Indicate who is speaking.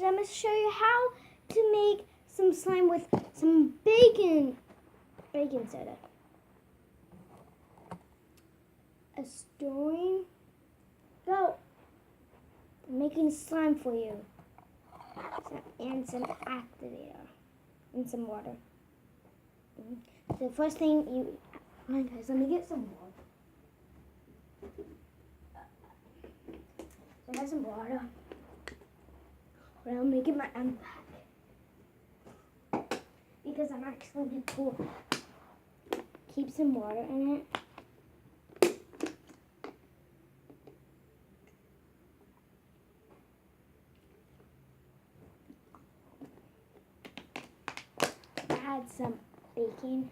Speaker 1: I'm going to show you how to make some slime with some baking soda. A stirring. Go. I'm making slime for you. And some activator. And some water. The first thing you... Hold on guys, let me get some water. So I have some water. But I'm making my own back. Because I'm actually going to keep some water in it. Add some baking